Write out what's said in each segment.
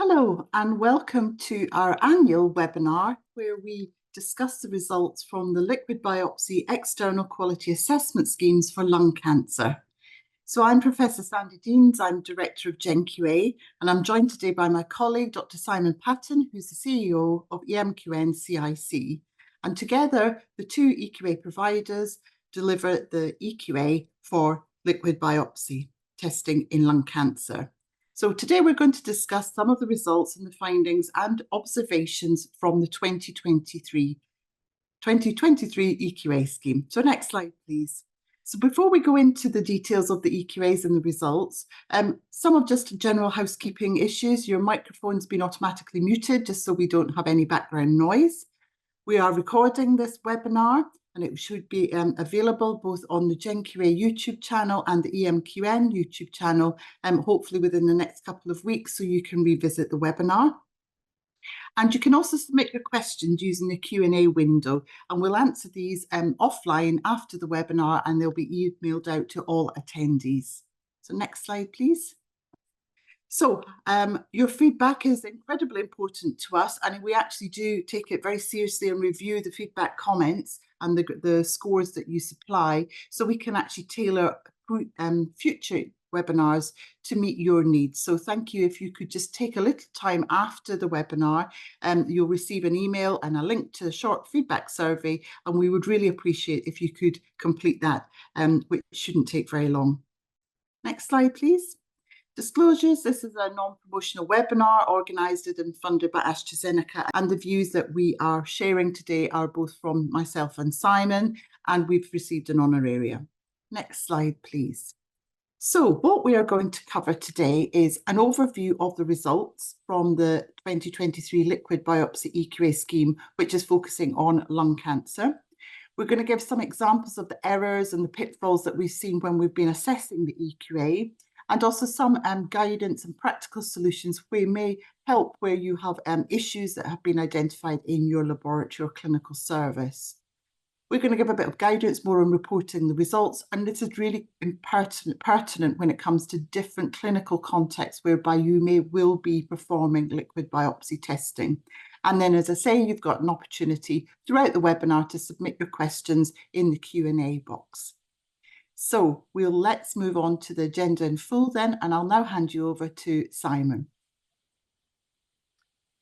Hello and welcome to our annual webinar where we discuss the results from the liquid biopsy external quality assessment schemes for lung cancer. So I'm Professor Sandy Deans, I'm Director of GenQA, and I'm joined today by my colleague, Dr. Simon Patton, who's the CEO of EMQN CIC. And together, the two EQA providers deliver the EQA for liquid biopsy testing in lung cancer. So today we're going to discuss some of the results and the findings and observations from the 2023 EQA scheme. So next slide, please. So before we go into the details of the EQAs and the results, some of just general housekeeping issues. Your microphone's been automatically muted just so we don't have any background noise. We are recording this webinar and it should be available both on the GenQA YouTube channel and the EMQN YouTube channel, hopefully within the next couple of weeks, so you can revisit the webinar. And you can also submit your questions using the Q&A window, and we'll answer these offline after the webinar, and they'll be emailed out to all attendees. So next slide, please. So your feedback is incredibly important to us, and we actually do take it very seriously and review the feedback comments and the scores that you supply, so we can actually tailor future webinars to meet your needs. So thank you. If you could just take a little time after the webinar, you'll receive an email and a link to a short feedback survey, and we would really appreciate if you could complete that, which shouldn't take very long. Next slide, please. Disclosures. This is a non-promotional webinar organised and funded by AstraZeneca, and the views that we are sharing today are both from myself and Simon, and we've received an honoraria. Next slide, please. So what we are going to cover today is an overview of the results from the 2023 liquid biopsy EQA scheme, which is focusing on lung cancer. We're going to give some examples of the errors and the pitfalls that we've seen when we've been assessing the EQA, and also some guidance and practical solutions where may help where you have issues that have been identified in your laboratory or clinical service. We're going to give a bit of guidance more on reporting the results, and this is really pertinent when it comes to different clinical contexts whereby you will be performing liquid biopsy testing. And then, as I say, you've got an opportunity throughout the webinar to submit your questions in the Q&A box. So let's move on to the agenda in full then, and I'll now hand you over to Simon.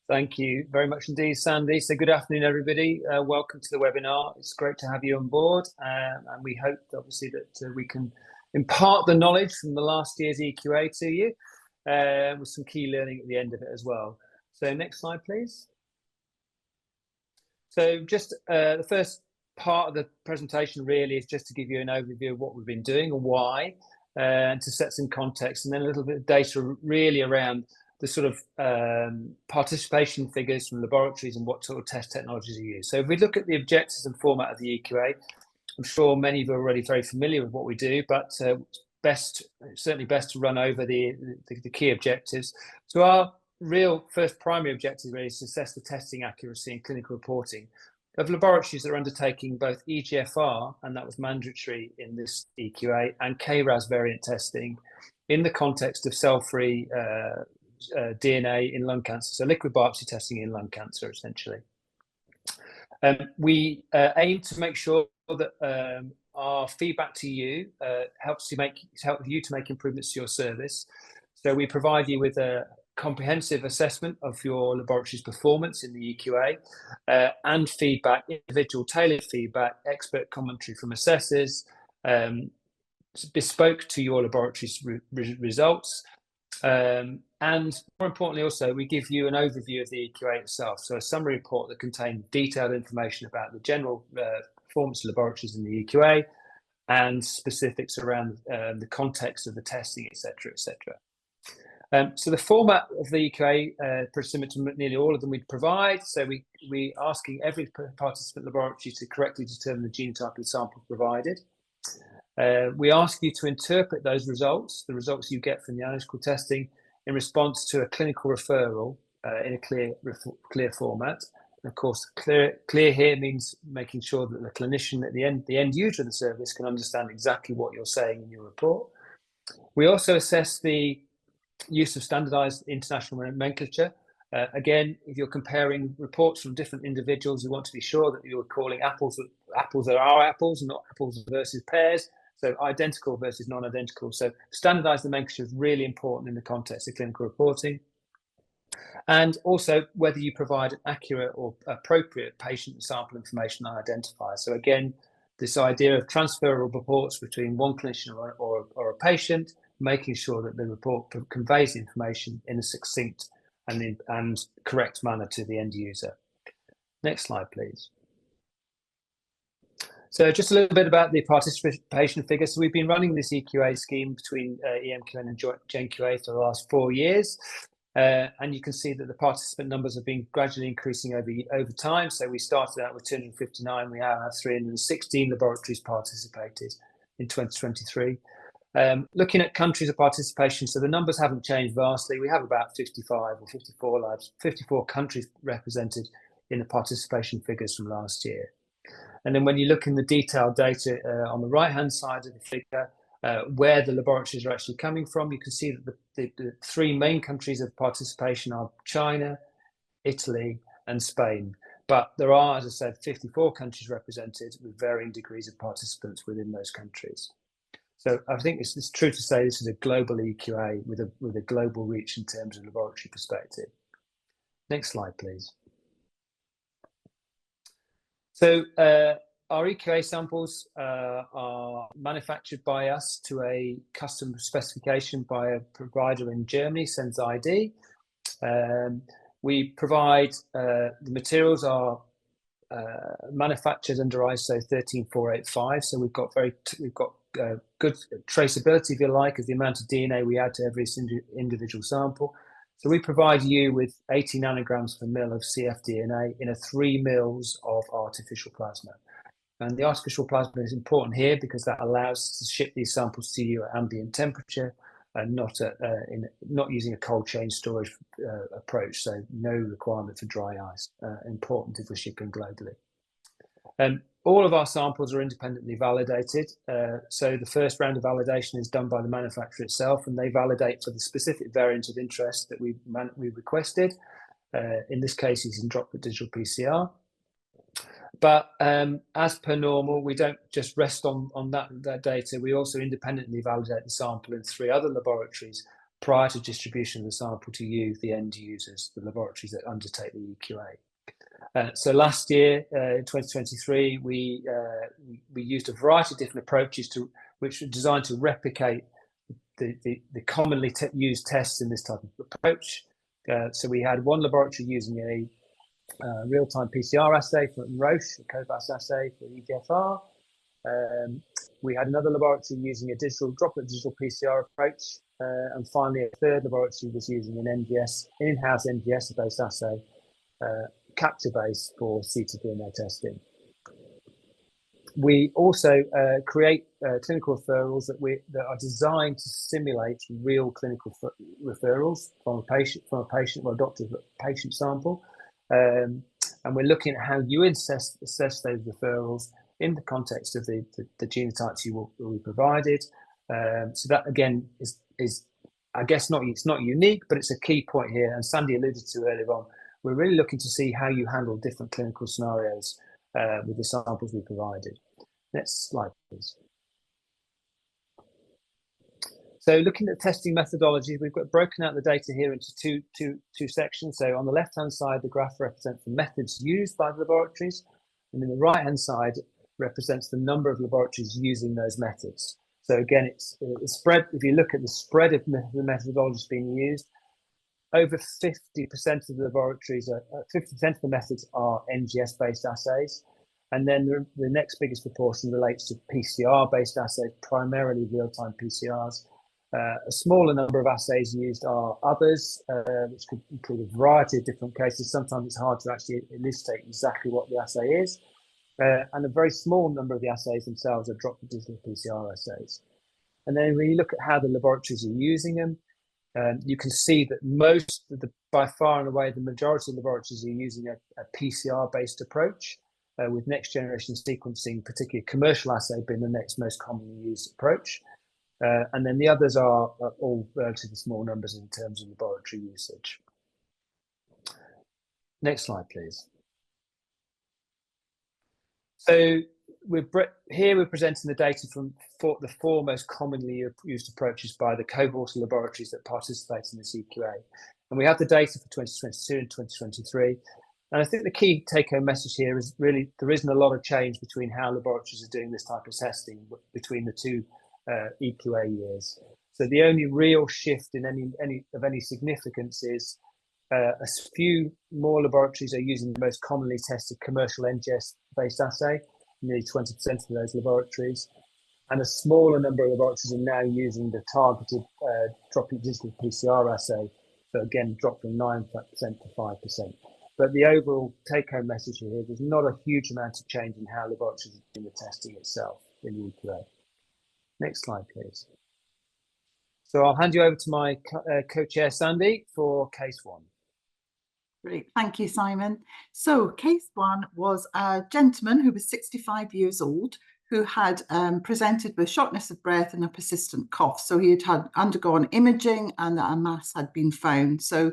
Thank you very much indeed, Sandy. So good afternoon, everybody. Welcome to the webinar. It's great to have you on board, and we hope, obviously, that we can impart the knowledge from the last year's EQA to you, with some key learning at the end of it as well. So next slide, please. So just the first part of the presentation really is just to give you an overview of what we've been doing and why, and to set some context, and then a little bit of data really around the sort of participation figures from laboratories and what sort of test technologies are used. So if we look at the objectives and format of the EQA, I'm sure many of you are already very familiar with what we do, but certainly best to run over the key objectives. So our real first primary objective really is to assess the testing accuracy and clinical reporting of laboratories that are undertaking both EGFR, and that was mandatory in this EQA, and KRAS variant testing in the context of cell-free DNA in lung cancer, so liquid biopsy testing in lung cancer, essentially. We aim to make sure that our feedback to you helps you to make improvements to your service. So we provide you with a comprehensive assessment of your laboratory's performance in the EQA, and feedback, individual tailored feedback, expert commentary from assessors, bespoke to your laboratory's results, and more importantly also we give you an overview of the EQA itself, so a summary report that contains detailed information about the general performance of laboratories in the EQA and specifics around the context of the testing, etc., etc. So the format of the EQA, pretty similar to nearly all of them we provide. So we asking every participant laboratory to correctly determine the genotype of the sample provided. We ask you to interpret those results, the results you get from the analytical testing, in response to a clinical referral in a clear format. And of course, clear here means making sure that the clinician at the end user of the service can understand exactly what you're saying in your report. We also assess the use of standardized international nomenclature. Again, if you're comparing reports from different individuals, you want to be sure that you're calling apples that are apples and not apples versus pears. So identical versus non-identical. So standardized nomenclature is really important in the context of clinical reporting. And also whether you provide an accurate or appropriate patient sample information identifier. So again, this idea of transferable reports between one clinician or a patient, making sure that the report conveys the information in a succinct and correct manner to the end user. Next slide, please. So just a little bit about the participation figures. So we've been running this EQA scheme between EMQN and GenQA for the last 4 years. And you can see that the participant numbers have been gradually increasing over time. So we started out with 259. We now have 316 laboratories participated in 2023. Looking at countries of participation, so the numbers haven't changed vastly. We have about 55 or 54 labs, 54 countries represented in the participation figures from last year. And then when you look in the detailed data on the right-hand side of the figure, where the laboratories are actually coming from, you can see that the 3 main countries of participation are China, Italy, and Spain. But there are, as I said, 54 countries represented with varying degrees of participants within those countries. So I think it's true to say this is a global EQA with a global reach in terms of laboratory perspective. Next slide, please. So our EQA samples are manufactured by us to a custom specification by a provider in Germany, SensID. We provide the materials are manufactured under ISO 13485, so we've got good traceability, if you like, of the amount of DNA we add to every individual sample. So we provide you with 80 nanograms per mil of cfDNA in a 3 mils of artificial plasma. And the artificial plasma is important here because that allows us to ship these samples to you at ambient temperature and not using a cold chain storage approach. So no requirement for dry ice, important if we're shipping globally. All of our samples are independently validated. So the first round of validation is done by the manufacturer itself, and they validate for the specific variant of interest that we requested. In this case, it's in droplet digital PCR. But as per normal, we don't just rest on that data. We also independently validate the sample in 3 other laboratories prior to distribution of the sample to you, the end users, the laboratories that undertake the EQA. So last year, in 2023, we used a variety of different approaches which were designed to replicate the commonly used tests in this type of approach. So we had one laboratory using a real-time PCR assay from Roche, a COBAS assay for EGFR. We had another laboratory using a droplet digital PCR approach. And finally, a third laboratory was using an in-house NGS-based assay, capture base for ctDNA testing. We also create clinical referrals that are designed to simulate real clinical referrals from a patient or a doctor's patient sample. And we're looking at how you assess those referrals in the context of the genotypes you will be provided. So that again is I guess it's not unique, but it's a key point here. And Sandy alluded to earlier on. We're really looking to see how you handle different clinical scenarios with the samples we provided. Next slide, please. So looking at testing methodology, we've got broken out the data here into two sections. So on the left-hand side, the graph represents the methods used by the laboratories, and then the right-hand side represents the number of laboratories using those methods. So again, it's the spread. If you look at the spread of the methodologies being used, over 50% of the laboratories, 50% of the methods are NGS-based assays. And then the next biggest proportion relates to PCR-based assays, primarily real-time PCRs. A smaller number of assays used are others, which could include a variety of different cases. Sometimes it's hard to actually elucidate exactly what the assay is. And a very small number of the assays themselves are droplet digital PCR assays. And then when you look at how the laboratories are using them, you can see that by far and away, the majority of laboratories are using a PCR-based approach, with next generation sequencing, particularly commercial assay, being the next most commonly used approach. And then the others are all relatively small numbers in terms of laboratory usage. Next slide, please. So we're presenting the data from the four most commonly used approaches by the cohort of laboratories that participate in this EQA. And we have the data for 2022 and 2023. And I think the key take-home message here is really there isn't a lot of change between how laboratories are doing this type of testing between the two EQA years. So the only real shift in any significance is a few more laboratories are using the most commonly tested commercial NGS-based assay, nearly 20% of those laboratories, and a smaller number of laboratories are now using the targeted droplet digital PCR assay. So again, dropped from 9% to 5%. But the overall take-home message here, there's not a huge amount of change in how laboratories are doing the testing itself in the EQA. Next slide, please. So I'll hand you over to my co-chair, Sandy, for case one. Great, thank you, Simon. So case one was a gentleman who was 65 years old who had presented with shortness of breath and a persistent cough. So he had undergone imaging and a mass had been found. So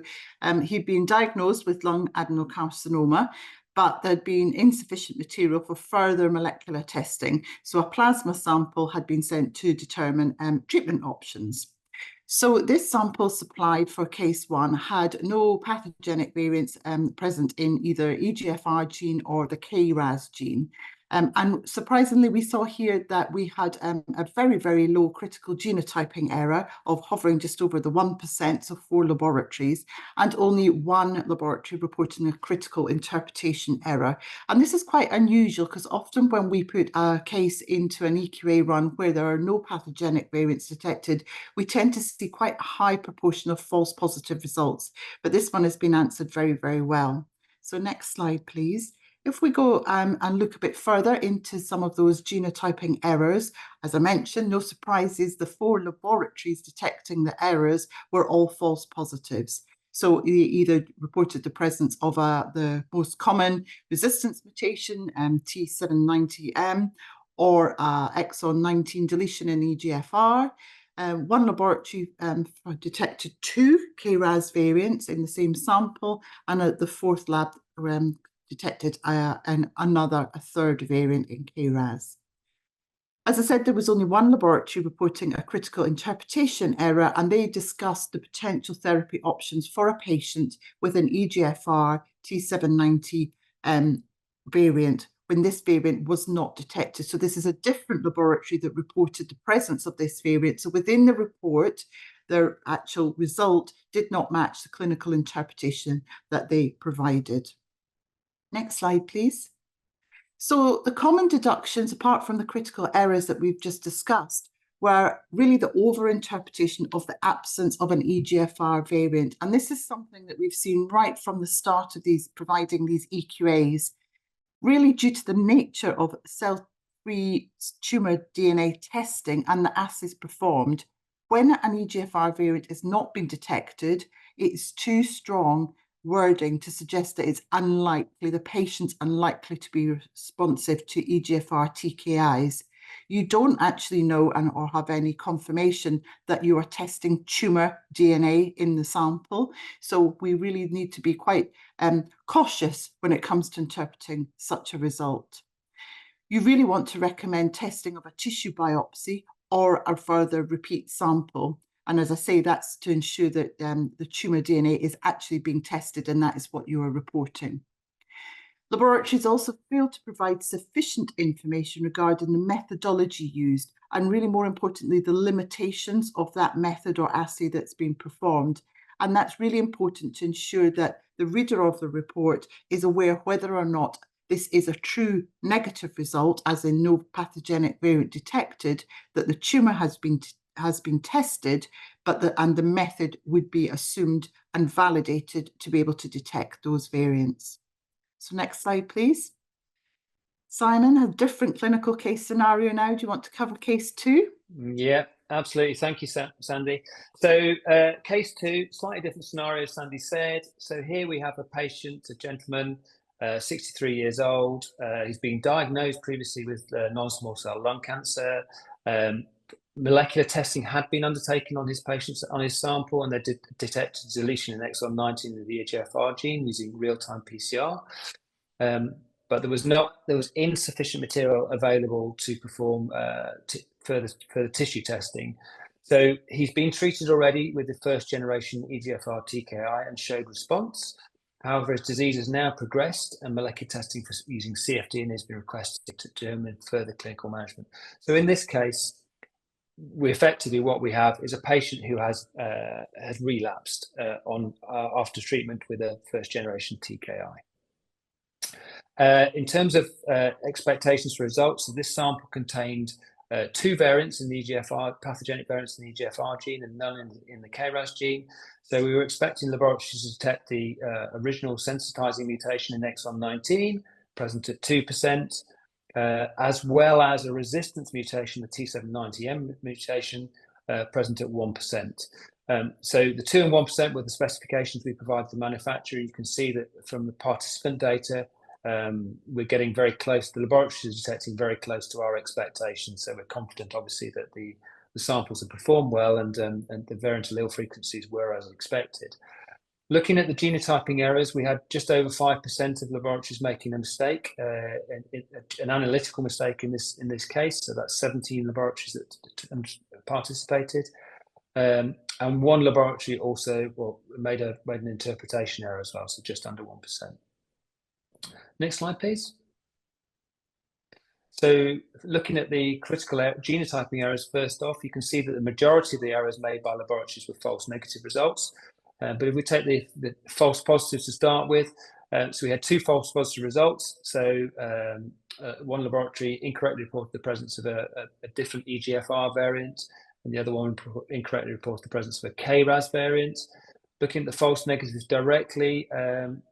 he'd been diagnosed with lung adenocarcinoma, but there'd been insufficient material for further molecular testing. So a plasma sample had been sent to determine treatment options. So this sample supplied for case one had no pathogenic variants present in either EGFR gene or the KRAS gene. And surprisingly, we saw here that we had a very, very low critical genotyping error of hovering just over the 1%, so 4 laboratories, and only 1 laboratory reporting a critical interpretation error. And this is quite unusual because often when we put a case into an EQA run where there are no pathogenic variants detected, we tend to see quite a high proportion of false positive results. But this one has been answered very, very well. So next slide, please. If we go and look a bit further into some of those genotyping errors, as I mentioned, no surprises, the 4 laboratories detecting the errors were all false positives. So they either reported the presence of the most common resistance mutation, T790M, or exon 19 deletion in EGFR. One laboratory detected 2 KRAS variants in the same sample, and the 4th lab detected a third variant in KRAS. As I said, there was only 1 laboratory reporting a critical interpretation error, and they discussed the potential therapy options for a patient with an EGFR T790 variant when this variant was not detected. So this is a different laboratory that reported the presence of this variant. So within the report, their actual result did not match the clinical interpretation that they provided. Next slide, please. So the common deductions, apart from the critical errors that we've just discussed, were really the overinterpretation of the absence of an EGFR variant. And this is something that we've seen right from the start of providing these EQAs, really due to the nature of cell-free tumor DNA testing and the assays performed. When an EGFR variant has not been detected, it's too strong wording to suggest that it's unlikely, the patient's unlikely to be responsive to EGFR TKIs. You don't actually know or have any confirmation that you are testing tumor DNA in the sample. So we really need to be quite cautious when it comes to interpreting such a result. You really want to recommend testing of a tissue biopsy or a further repeat sample. And as I say, that's to ensure that the tumour DNA is actually being tested, and that is what you are reporting. Laboratories also fail to provide sufficient information regarding the methodology used, and really more importantly, the limitations of that method or assay that's been performed. And that's really important to ensure that the reader of the report is aware whether or not this is a true negative result, as in no pathogenic variant detected, that the tumour has been tested, but the method would be assumed and validated to be able to detect those variants. So next slide, please. Simon, a different clinical case scenario now. Do you want to cover case 2? Yeah, absolutely. Thank you, Sandy. So case 2, slightly different scenario, as Sandy said. So here we have a patient, a gentleman, 63 years old. He's been diagnosed previously with non-small cell lung cancer. Molecular testing had been undertaken on his patients, on his sample, and they detected deletion in exon 19 of the EGFR gene using real-time PCR. But there was insufficient material available to perform further tissue testing. So he's been treated already with the first generation EGFR TKI and showed response. However, his disease has now progressed, and molecular testing for using CFDN has been requested to determine further clinical management. So in this case, what we have is a patient who has relapsed after treatment with a first generation TKI. In terms of expectations for results, so this sample contained 2 variants in the EGFR, pathogenic variants in the EGFR gene and none in the KRAS gene. So we were expecting laboratories to detect the original sensitizing mutation in exon 19, present at 2%, as well as a resistance mutation, the T790M mutation, present at 1%. So the 2 and 1% were the specifications we provided the manufacturer. You can see that from the participant data, we're getting very close. The laboratory is detecting very close to our expectations. So we're confident, obviously, that the samples have performed well and the variant allele frequencies were as expected. Looking at the genotyping errors, we had just over 5% of laboratories making a mistake, an analytical mistake in this case. So that's 17 laboratories that participated. And one laboratory also made an interpretation error as well, so just under 1%. Next slide, please. So looking at the critical genotyping errors, first off, you can see that the majority of the errors made by laboratories were false negative results. But if we take the false positives to start with, so we had 2 false positive results. So one laboratory incorrectly reported the presence of a different EGFR variant, and the other one incorrectly reported the presence of a KRAS variant. Looking at the false negatives directly,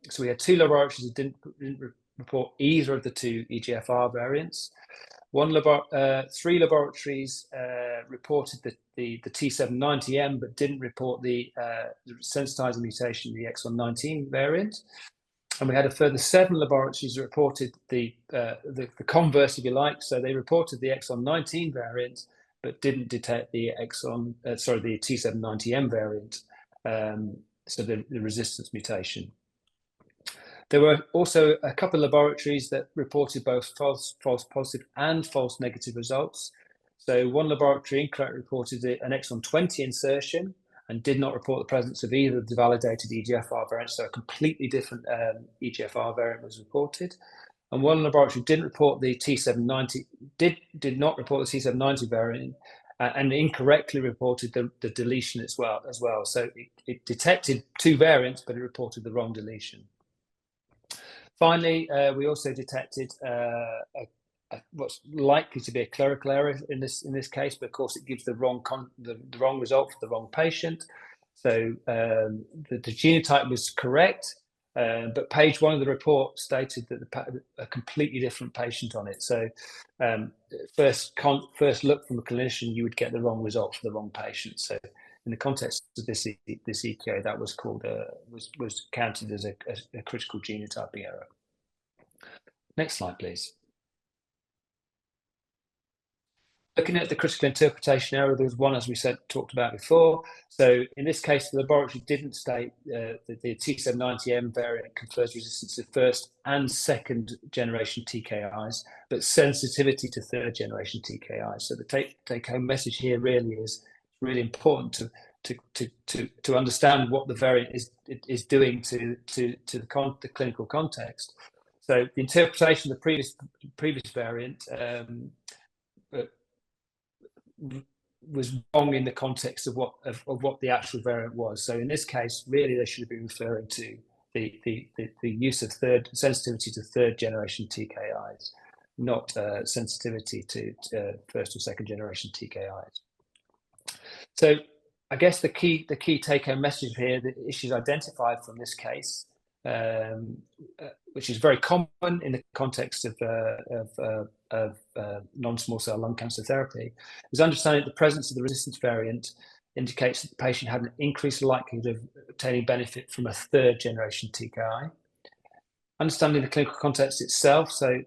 so we had 2 laboratories that didn't report either of the 2 EGFR variants. 3 laboratories reported the T790M, but didn't report the sensitizing mutation, the exon 19 variant. And we had a further 7 laboratories that reported the converse, if you like. So they reported the exon 19 variant, but didn't detect the the T790M variant. So the resistance mutation. There were also a couple of laboratories that reported both false positive and false negative results. So one laboratory incorrectly reported an exon 20 insertion and did not report the presence of either of the validated EGFR variants. So a completely different EGFR variant was reported. And one laboratory didn't report the T790, did not report the T790 variant, and incorrectly reported the deletion as well. So it detected 2 variants, but it reported the wrong deletion. Finally, we also detected what's likely to be a clerical error in this case, but of course it gives the wrong result for the wrong patient. So the genotype was correct, but page 1 of the report stated that a completely different patient on it. So first look from a clinician, you would get the wrong result for the wrong patient. So in the context of this EQA, that was called was counted as a critical genotyping error. Next slide, please. Looking at the critical interpretation error, there was one, as we talked about before. So in this case, the laboratory didn't state that the T790M variant confers resistance to first and second generation TKIs, but sensitivity to third generation TKIs. So the take-home message here really is really important to understand what the variant is doing to the clinical context. So the interpretation of the previous variant was wrong in the context of what the actual variant was. So in this case, really, they should have been referring to the use of sensitivity to third generation TKIs, not sensitivity to first or second generation TKIs. So I guess the key take-home message here, the issues identified from this case, which is very common in the context of non-small cell lung cancer therapy, is understanding that the presence of the resistance variant indicates that the patient had an increased likelihood of obtaining benefit from a third generation TKI. Understanding the clinical context itself, so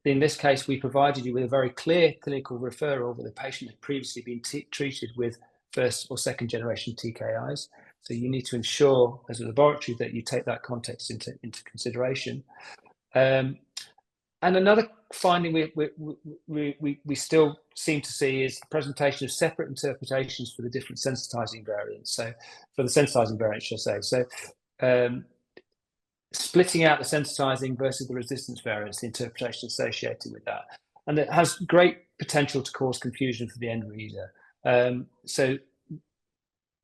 in this case, we provided you with a very clear clinical referral that the patient had previously been treated with first or second generation TKIs. So you need to ensure as a laboratory that you take that context into consideration. And another finding we still seem to see is the presentation of separate interpretations for the different sensitizing variants. So for the sensitizing variants, should I say. So splitting out the sensitizing versus the resistance variants, the interpretation associated with that. And it has great potential to cause confusion for the end reader. So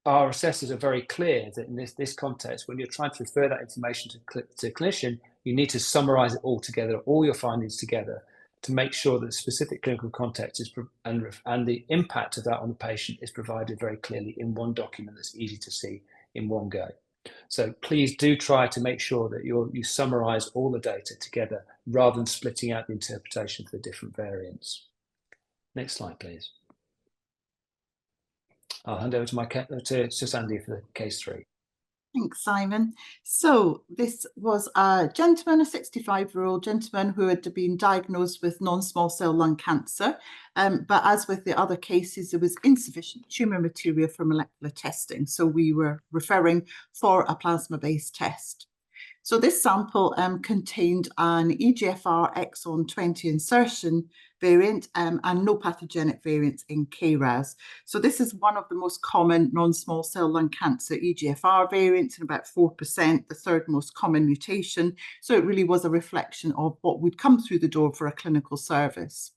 our assessors are very clear that in this context, when you're trying to refer that information to a clinician, you need to summarize it all together, all your findings together, to make sure that the specific clinical context is and the impact of that on the patient is provided very clearly in one document that's easy to see in one go. So please do try to make sure that you summarize all the data together rather than splitting out the interpretation for the different variants. Next slide, please. I'll hand over to Sandy for the case 3. Thanks, Simon. So this was a gentleman, a 65-year-old gentleman who had been diagnosed with non-small cell lung cancer. But as with the other cases, there was insufficient tumour material for molecular testing. So we were referring for a plasma-based test. So this sample contained an EGFR exon 20 insertion variant and no pathogenic variants in KRAS. So this is one of the most common non-small cell lung cancer EGFR variants, in about 4%, the third most common mutation. So it really was a reflection of what would come through the door for a clinical service.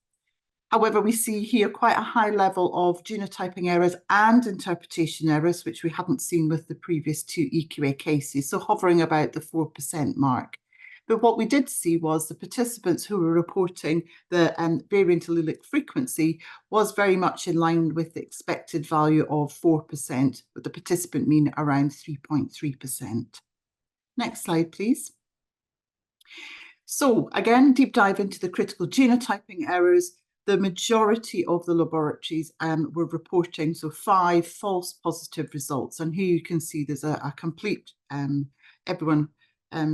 However, we see here quite a high level of genotyping errors and interpretation errors, which we hadn't seen with the previous 2 EQA cases, so hovering about the 4% mark. But what we did see was the participants who were reporting the variant allelic frequency was very much in line with the expected value of 4%, with the participant mean around 3.3%. Next slide, please. So again, deep dive into the critical genotyping errors. The majority of the laboratories were reporting 5 false positive results. And here you can see there's a complete, everyone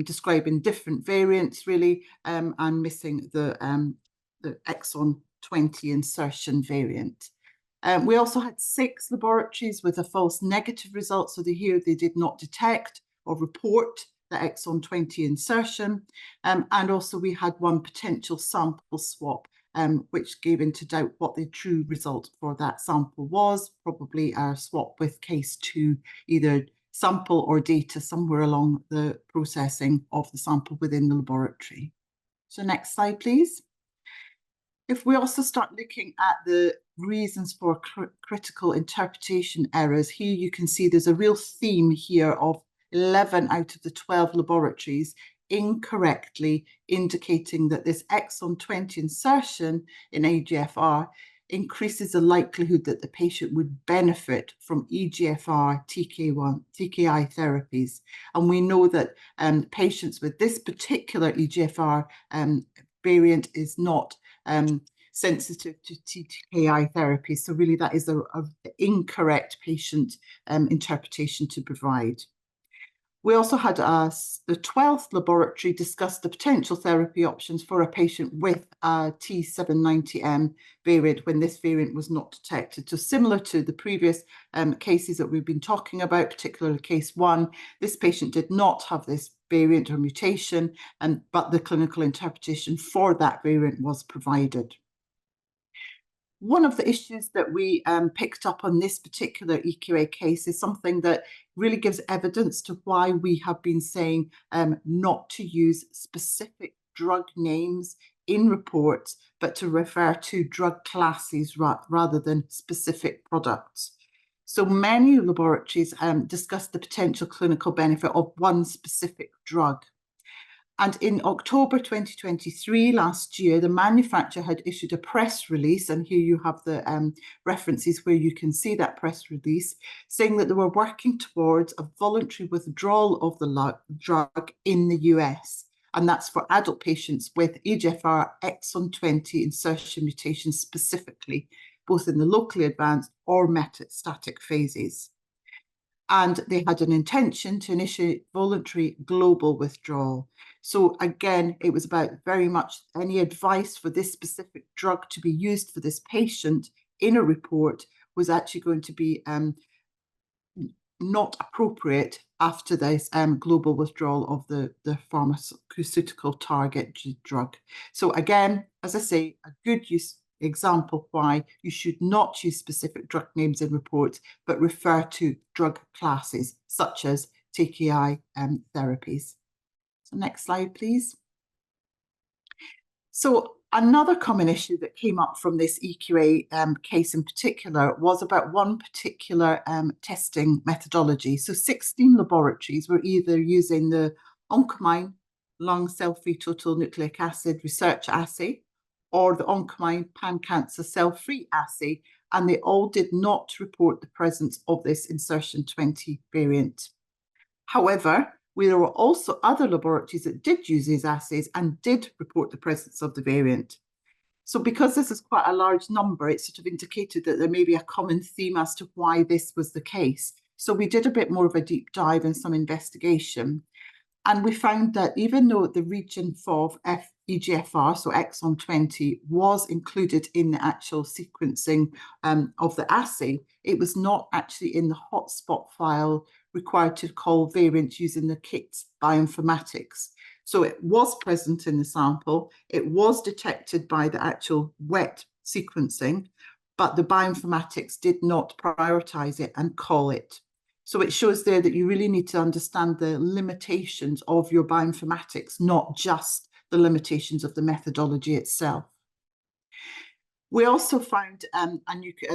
describing different variants really, and missing the exon 20 insertion variant. We also had 6 laboratories with a false negative result. So here they did not detect or report the exon 20 insertion. And also we had 1 potential sample swap, which gave into doubt what the true result for that sample was, probably a swap with case 2, either sample or data somewhere along the processing of the sample within the laboratory. So next slide, please. If we also start looking at the reasons for critical interpretation errors, here you can see there's a real theme here of 11 out of the 12 laboratories incorrectly indicating that this exon 20 insertion in EGFR increases the likelihood that the patient would benefit from EGFR TKI therapies. And we know that patients with this particular EGFR variant is not sensitive to TKI therapy. So really that is an incorrect patient interpretation to provide. We also had the 12th laboratory discuss the potential therapy options for a patient with a T790M variant when this variant was not detected. So similar to the previous cases that we've been talking about, particularly case 1, this patient did not have this variant or mutation, but the clinical interpretation for that variant was provided. One of the issues that we picked up on this particular EQA case is something that really gives evidence to why we have been saying not to use specific drug names in reports, but to refer to drug classes rather than specific products. So many laboratories discuss the potential clinical benefit of one specific drug. And in October 2023, last year, the manufacturer had issued a press release, and here you have the references where you can see that press release, saying that they were working towards a voluntary withdrawal of the drug in the US. And that's for adult patients with EGFR exon 20 insertion mutations specifically, both in the locally advanced or metastatic phases. and they had an intention to initiate voluntary global withdrawal. So again, it was about very much any advice for this specific drug to be used for this patient in a report was actually going to be not appropriate after this global withdrawal of the pharmaceutical target drug. So again, as I say, a good example why you should not use specific drug names in reports, but refer to drug classes such as TKI therapies. So next slide, please. So another common issue that came up from this EQA case in particular was about one particular testing methodology. So 16 laboratories were either using the Oncomine lung cell-free total nucleic acid research assay or the Oncomine pan-cancer cell-free assay, and they all did not report the presence of this insertion 20 variant. However, there were also other laboratories that did use these assays and did report the presence of the variant. So because this is quite a large number, it sort of indicated that there may be a common theme as to why this was the case. So we did a bit more of a deep dive and some investigation. And we found that even though the region of EGFR, so exon 20, was included in the actual sequencing of the assay, it was not actually in the hotspot file required to call variant using the KIT bioinformatics. So it was present in the sample, it was detected by the actual wet sequencing, but the bioinformatics did not prioritize it and call it. So it shows there that you really need to understand the limitations of your bioinformatics, not just the limitations of the methodology itself. We also found, and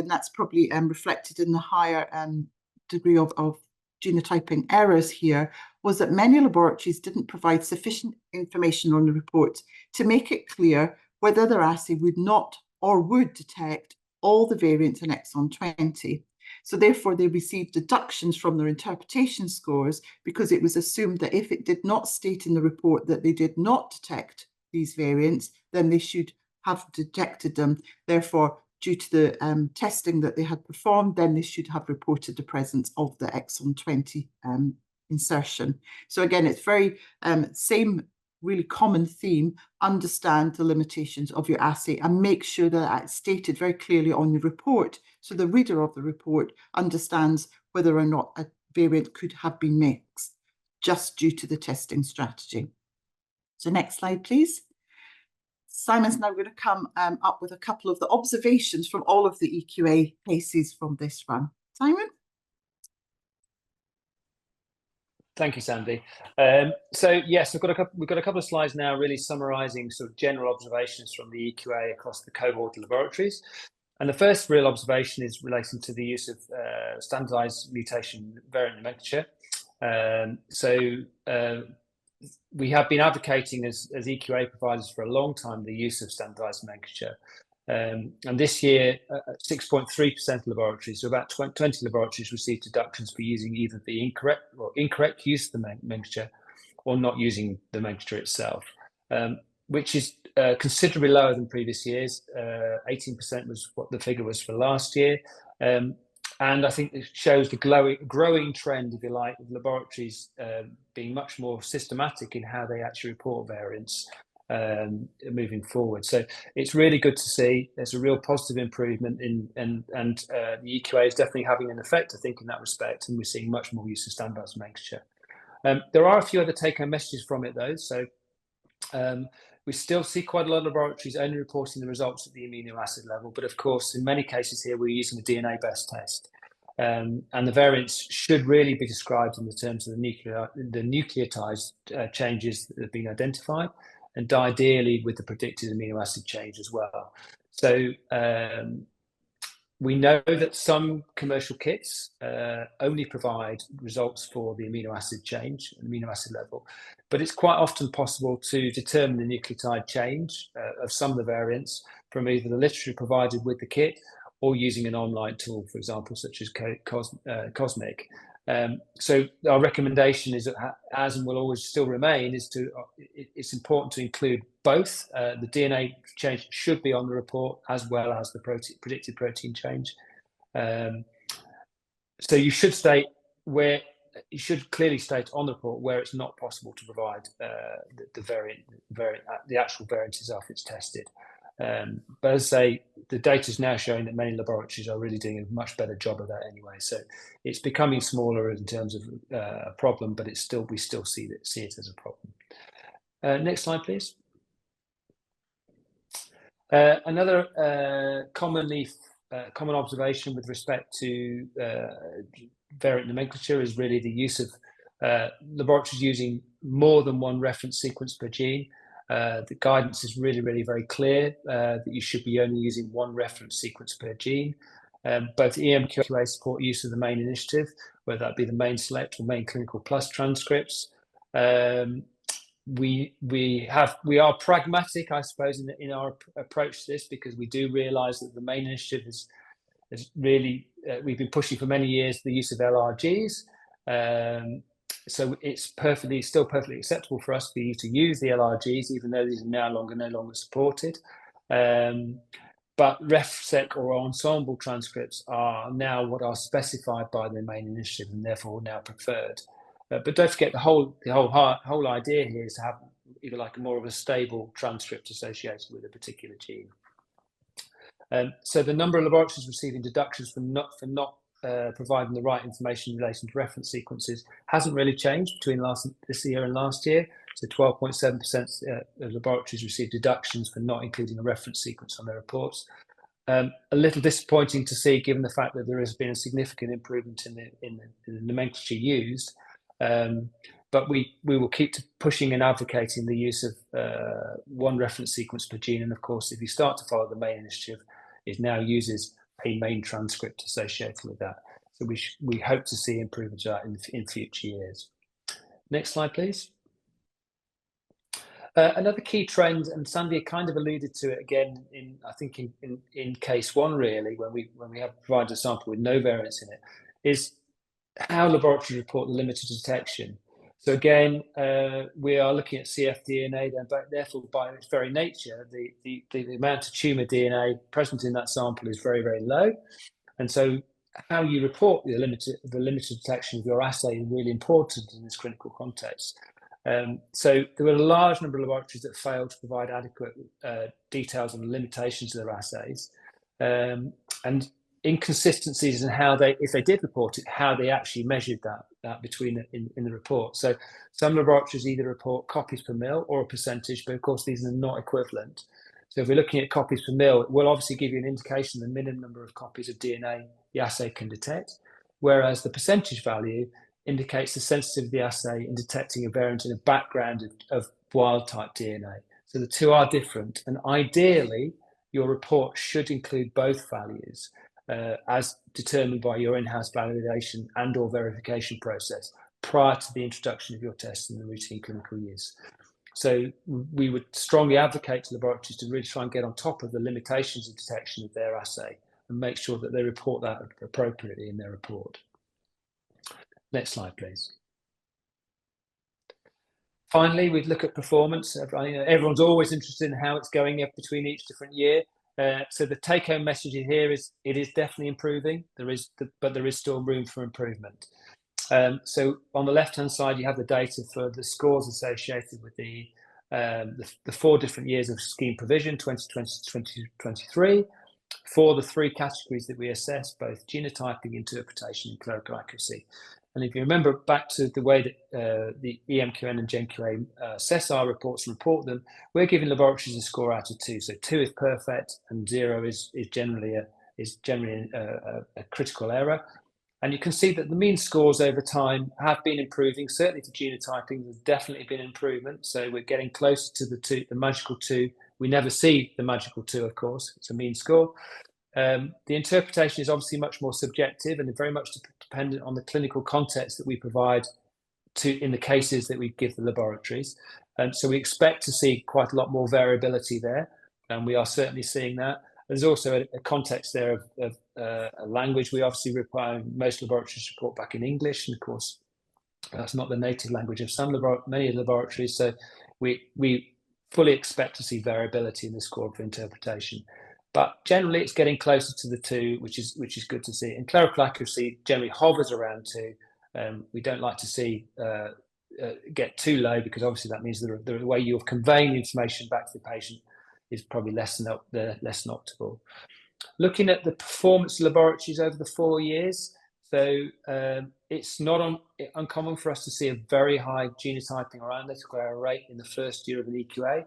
that's probably reflected in the higher degree of genotyping errors here, was that many laboratories didn't provide sufficient information on the report to make it clear whether their assay would not or would detect all the variants in exon 20. So therefore, they received deductions from their interpretation scores because it was assumed that if it did not state in the report that they did not detect these variants, then they should have detected them. Therefore, due to the testing that they had performed, then they should have reported the presence of the exon 20 insertion. So again, it's very same really common theme: understand the limitations of your assay and make sure that it's stated very clearly on your report, so the reader of the report understands whether or not a variant could have been mixed just due to the testing strategy. So next slide, please. Simon's now going to come up with a couple of the observations from all of the EQA cases from this run. Simon? Thank you, Sandy. So yes, we've got a couple of slides now, really summarising sort of general observations from the EQA across the cohort of laboratories. And the first real observation is relating to the use of standardised mutation variant nomenclature. We have been advocating as EQA providers for a long time the use of standardised nomenclature. And this year, 6.3% of laboratories, so about 20 laboratories, received deductions for using either the incorrect use of the nomenclature or not using the nomenclature itself, which is considerably lower than previous years. 18% was what the figure was for last year. And I think it shows the growing trend, if you like, of laboratories being much more systematic in how they actually report variants moving forward. So it's really good to see. There's a real positive improvement and the EQA is definitely having an effect, I think, in that respect, and we're seeing much more use of standardised nomenclature. There are a few other take-home messages from it, though. So we still see quite a lot of laboratories only reporting the results at the amino acid level, but of course, in many cases here, we're using a DNA-based test. And the variants should really be described in the terms of the nucleotide changes that have been identified, and ideally with the predicted amino acid change as well. So we know that some commercial kits only provide results for the amino acid change, amino acid level, but it's quite often possible to determine the nucleotide change of some of the variants from either the literature provided with the kit or using an online tool, for example, such as Cosmic. So our recommendation is that, as and will always still remain, is it's important to include both. The DNA change should be on the report as well as the predicted protein change. So you should state where you should clearly state on the report where it's not possible to provide the actual variances after it's tested. But as I say, the data is now showing that many laboratories are really doing a much better job of that anyway. So it's becoming smaller in terms of a problem, but it's still, we still see it as a problem. Next slide, please. Another common observation with respect to variant nomenclature is really the use of laboratories using more than one reference sequence per gene. The guidance is really very clear that you should be only using one reference sequence per gene. Both EMQA support use of the main initiative, whether that be the main select or main clinical plus transcripts. We are pragmatic, I suppose, in our approach to this, because we do realise that the main initiative is really we've been pushing for many years the use of LRGs. So it's still perfectly acceptable for us for you to use the LRGs, even though these are no longer supported. But RefSec or ensemble transcripts are now what are specified by the main initiative and therefore now preferred. But don't forget, the whole idea here is to have either like more of a stable transcript associated with a particular gene. So the number of laboratories receiving deductions for not providing the right information in relation to reference sequences hasn't really changed between this year and last year. So 12.7% of laboratories received deductions for not including a reference sequence on their reports. A little disappointing to see, given the fact that there has been a significant improvement in the nomenclature used. But we will keep pushing and advocating the use of one reference sequence per gene. And of course, if you start to follow the main initiative, it now uses a main transcript associated with that. So we hope to see improvements of that in future years. Next slide, please. Another key trend, and Sandy kind of alluded to it again I think in case one, really, when we have provided a sample with no variants in it, is how laboratories report the limited detection. So again, we are looking at cfDNA, but therefore by its very nature, the amount of tumour DNA present in that sample is very low. And so how you report the limited detection of your assay is really important in this clinical context. So there were a large number of laboratories that failed to provide adequate details on the limitations of their assays, and inconsistencies in how if they did report it, how they actually measured that between in the report. So some laboratories either report copies per mil or a percentage, but of course these are not equivalent. So if we're looking at copies per mil, it will obviously give you an indication of the minimum number of copies of DNA the assay can detect, whereas the percentage value indicates the sensitivity of the assay in detecting a variant in a background of wild type DNA. So the two are different, and ideally your report should include both values as determined by your in-house validation and or verification process prior to the introduction of your test in the routine clinical use. So we would strongly advocate to laboratories to really try and get on top of the limitations of detection of their assay and make sure that they report that appropriately in their report. Next slide, please. Finally, we'd look at performance. Everyone's always interested in how it's going up between each different year. So the take-home message here is it is definitely improving. But there is still room for improvement. So on the left-hand side, you have the data for the scores associated with the 4 different years of scheme provision, 2020 to 2023, for the 3 categories that we assess, both genotyping, interpretation, and clerical accuracy. And if you remember back to the way that the EMQN and GenQA assess our reports and report them, we're giving laboratories a score out of 2. So 2 is perfect, and 0 is generally a critical error. And you can see that the mean scores over time have been improving. Certainly for genotyping, there's definitely been improvement. So we're getting closer to the magical 2. We never see the magical 2, of course. It's a mean score. The interpretation is obviously much more subjective and very much dependent on the clinical context that we provide in the cases that we give the laboratories. So we expect to see quite a lot more variability there, and we are certainly seeing that. There's also a context there of a language. We obviously require most laboratories report back in English, and of course that's not the native language of many laboratories. So we fully expect to see variability in the score for interpretation. But generally, it's getting closer to the 2, which is good to see. And clerical accuracy generally hovers around 2, We don't like to see get too low, because obviously that means the way you're conveying the information back to the patient is probably less than optimal. Looking at the performance laboratories over the 4 years, so it's not uncommon for us to see a very high genotyping or analytical error rate in the first year of an EQA,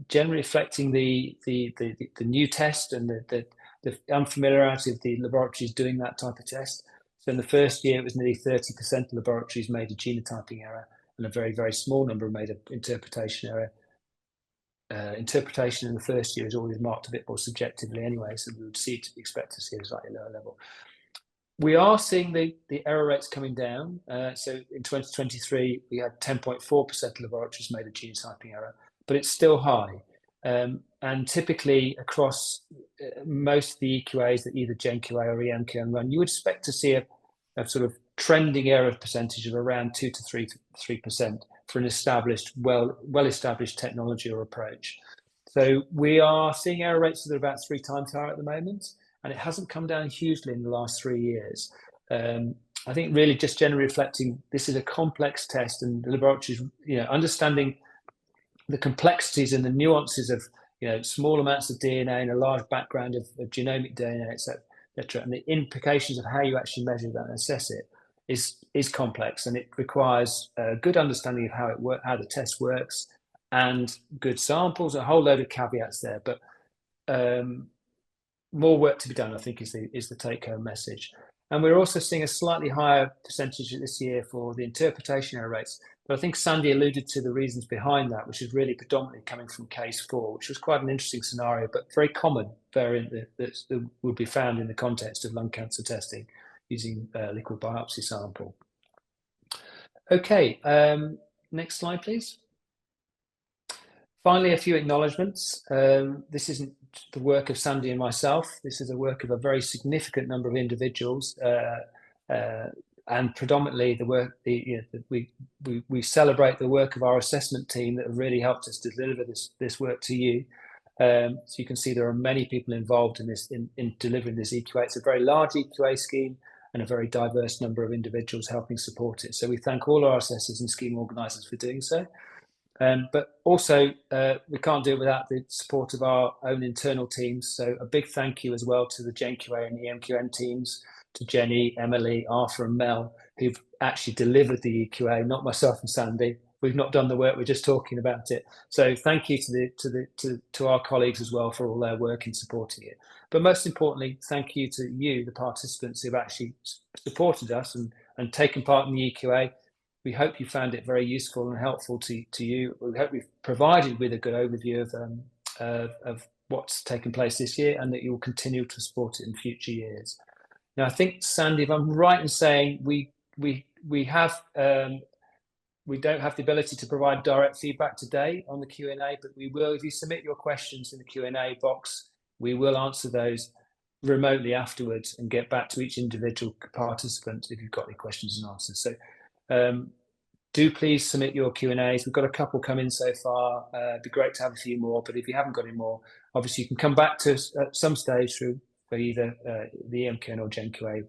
generally reflecting the new test and the unfamiliarity of the laboratories doing that type of test. So in the first year, it was nearly 30% of laboratories made a genotyping error, and a very, very small number made an interpretation error. Interpretation in the first year is always marked a bit more subjectively anyway, so we would expect to see a slightly lower level. We are seeing the error rates coming down. So in 2023, we had 10.4% of laboratories made a genotyping error, but it's still high. And typically across most of the EQAs that either GenQA or EMQA run, you would expect to see a sort of trending error percentage of around 2 to 3% for an established, well-established technology or approach. So we are seeing error rates that are about 3 times higher at the moment, and it hasn't come down hugely in the last 3 years. I think really just generally reflecting this is a complex test, and the laboratories, understanding the complexities and the nuances of small amounts of DNA and a large background of genomic DNA, etc., and the implications of how you actually measure that and assess it is complex, and it requires a good understanding of how the test works, and good samples, a whole load of caveats there. But more work to be done, I think, is the take-home message. And we're also seeing a slightly higher percentage this year for the interpretation error rates. But I think Sandy alluded to the reasons behind that, which is really predominantly coming from case 4, which was quite an interesting scenario, but very common variant that would be found in the context of lung cancer testing using liquid biopsy sample. Okay, next slide, please. Finally, a few acknowledgements. This isn't the work of Sandy and myself. This is the work of a very significant number of individuals, and predominantly the work. We celebrate the work of our assessment team that have really helped us to deliver this work to you. So you can see there are many people involved in this in delivering this EQA. It's a very large EQA scheme and a very diverse number of individuals helping support it. So we thank all our assessors and scheme organisers for doing so. But also, we can't do it without the support of our own internal teams. So a big thank you as well to the GenQA and EMQN teams, to Jenny, Emily, Arthur and Mel, who've actually delivered the EQA, not myself and Sandy. We've not done the work, we're just talking about it. So thank you to our colleagues as well for all their work in supporting it. But most importantly, thank you to you, the participants who've actually supported us and taken part in the EQA. We hope you found it very useful and helpful to you. We hope we've provided with a good overview of what's taken place this year, and that you will continue to support it in future years. Now, I think, Sandy, if I'm right in saying we don't have the ability to provide direct feedback today on the Q&A, but we will, if you submit your questions in the Q&A box, we will answer those remotely afterwards and get back to each individual participant if you've got any questions and answers. So do please submit your Q&As. We've got a couple come in so far. It'd be great to have a few more, but if you haven't got any more, obviously you can come back to us at some stage through either the EMQN or GenQA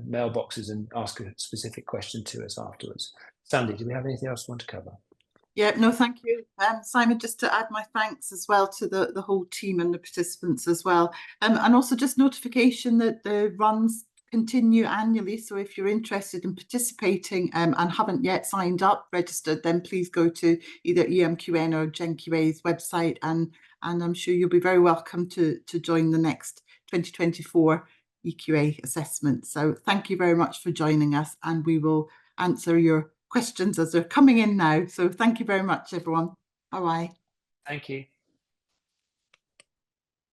mailboxes and ask a specific question to us afterwards. Sandy, do we have anything else you want to cover? Yeah, no, thank you. Simon, just to add my thanks as well to the whole team and the participants as well. And also just notification that the runs continue annually. So if you're interested in participating and haven't yet signed up, registered, then please go to either EMQN or GenQA's website, and I'm sure you'll be very welcome to join the next 2024 EQA assessment. So thank you very much for joining us, and we will answer your questions as they're coming in now. So thank you very much, everyone. Bye-bye. Thank you.